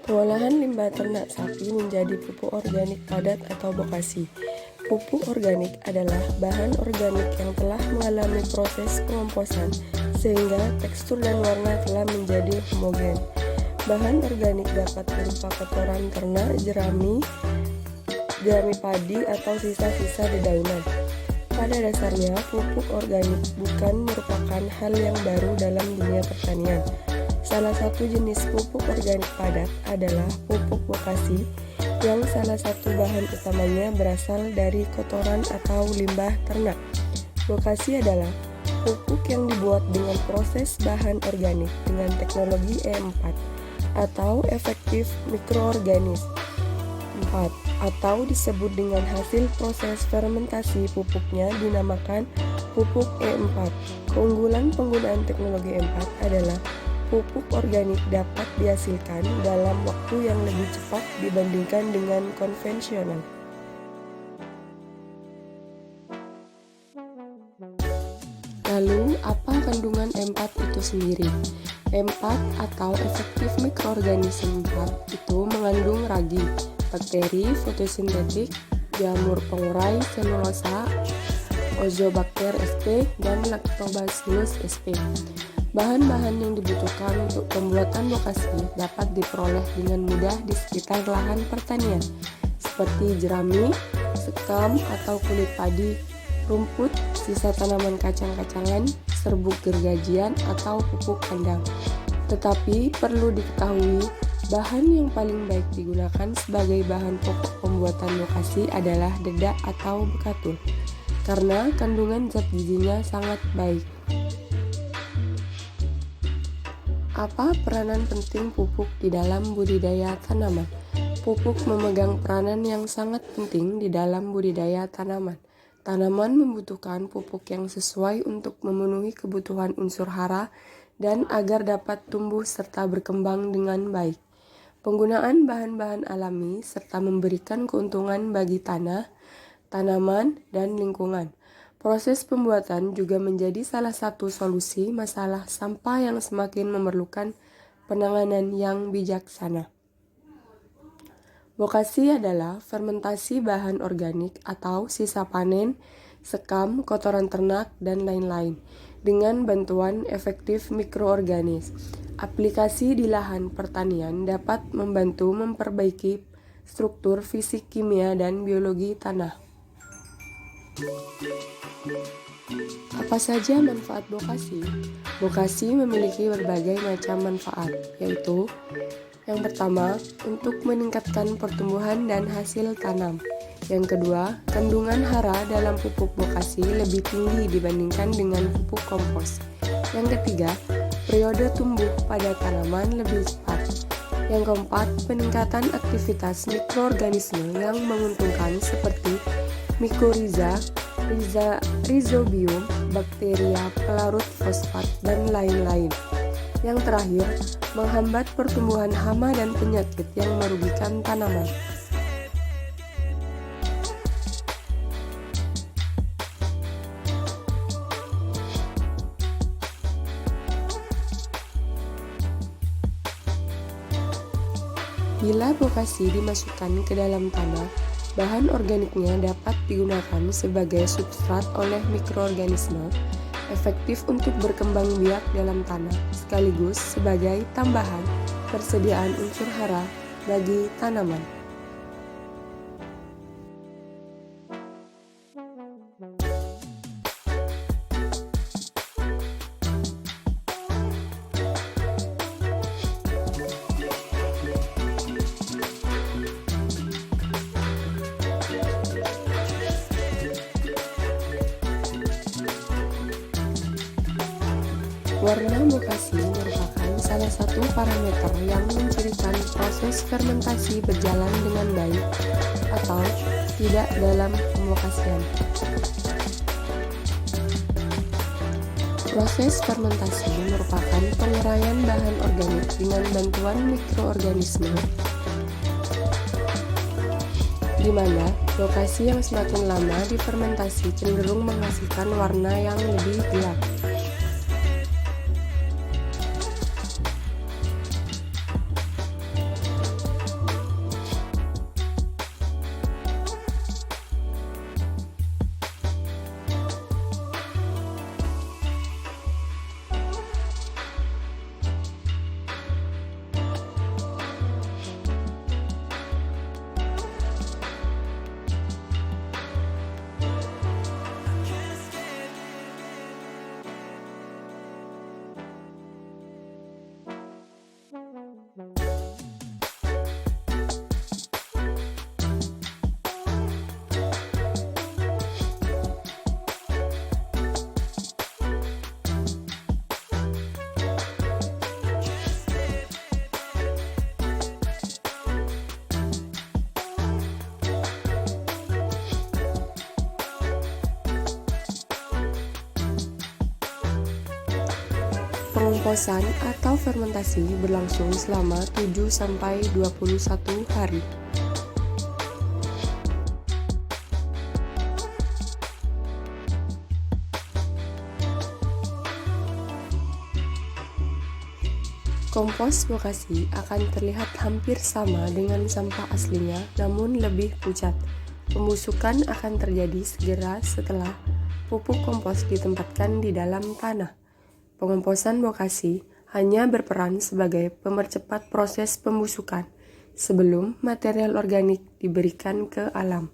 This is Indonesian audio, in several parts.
Pengolahan limbah ternak sapi menjadi pupuk organik padat atau bokasi. Pupuk organik adalah bahan organik yang telah mengalami proses pengomposan sehingga tekstur dan warna telah menjadi homogen. Bahan organik dapat berupa kotoran ternak, jerami padi, atau sisa-sisa dedaunan. Pada dasarnya, pupuk organik bukan merupakan hal yang baru dalam dunia pertanian. Salah satu jenis pupuk organik padat adalah pupuk bokasi, yang salah satu bahan utamanya berasal dari kotoran atau limbah ternak. Bokasi adalah pupuk yang dibuat dengan proses bahan organik dengan teknologi E4 atau efektif mikroorganis 4, atau disebut dengan hasil proses fermentasi pupuknya dinamakan pupuk E4. Keunggulan penggunaan teknologi E4 adalah pupuk organik dapat dihasilkan dalam waktu yang lebih cepat dibandingkan dengan konvensional. Lalu, apa kandungan E4 itu sendiri? E4 atau efektif mikroorganisme 4 itu mengandung ragi, bakteri fotosintetik, jamur pengurai selulosa, Oxobacter sp, dan Lactobacillus sp. Bahan-bahan yang dibutuhkan untuk pembuatan bokasi dapat diperoleh dengan mudah di sekitar lahan pertanian, seperti jerami, sekam atau kulit padi, rumput, sisa tanaman kacang-kacangan, serbuk gergajian, atau pupuk kandang. Tetapi perlu diketahui, bahan yang paling baik digunakan sebagai bahan pokok pembuatan bokasi adalah dedak atau bekatul, karena kandungan zat gizinya sangat baik. Apa peranan penting pupuk di dalam budidaya tanaman? Pupuk memegang peranan yang sangat penting di dalam budidaya tanaman. Tanaman membutuhkan pupuk yang sesuai untuk memenuhi kebutuhan unsur hara dan agar dapat tumbuh serta berkembang dengan baik. Penggunaan bahan-bahan alami serta memberikan keuntungan bagi tanah, tanaman, dan lingkungan. Proses pembuatan juga menjadi salah satu solusi masalah sampah yang semakin memerlukan penanganan yang bijaksana. Bokasi adalah fermentasi bahan organik atau sisa panen, sekam, kotoran ternak, dan lain-lain dengan bantuan efektif mikroorganis. Aplikasi di lahan pertanian dapat membantu memperbaiki struktur fisik, kimia, dan biologi tanah. Apa saja manfaat bokasi? Bokasi memiliki berbagai macam manfaat, yaitu yang pertama, untuk meningkatkan pertumbuhan dan hasil tanam. Yang kedua, kandungan hara dalam pupuk bokasi lebih tinggi dibandingkan dengan pupuk kompos. Yang ketiga, periode tumbuh pada tanaman lebih cepat. Yang keempat, peningkatan aktivitas mikroorganisme yang menguntungkan seperti mikorizа, rhizobium, bakteria pelarut fosfat, dan lain-lain. Yang terakhir, menghambat pertumbuhan hama dan penyakit yang merugikan tanaman. Bila bokasi dimasukkan ke dalam tanah, bahan organiknya dapat digunakan sebagai substrat oleh mikroorganisme, efektif untuk berkembang biak dalam tanah, sekaligus sebagai tambahan persediaan unsur hara bagi tanaman. Warna bokasi merupakan salah satu parameter yang mencirikan proses fermentasi berjalan dengan baik atau tidak dalam pembokasian. Proses fermentasi merupakan penguraian bahan organik dengan bantuan mikroorganisme di mana lokasi yang semakin lama difermentasi cenderung menghasilkan warna yang lebih gelap. Pengomposan atau fermentasi berlangsung selama 7-21 hari. Kompos bokasi akan terlihat hampir sama dengan sampah aslinya, namun lebih pucat. Pembusukan akan terjadi segera setelah pupuk kompos ditempatkan di dalam tanah. Pengomposan bokasi hanya berperan sebagai pemercepat proses pembusukan sebelum material organik diberikan ke alam.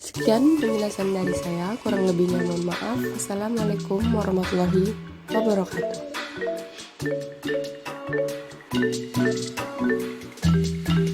Sekian penjelasan dari saya, kurang lebihnya mohon maaf. Assalamualaikum warahmatullahi wabarakatuh.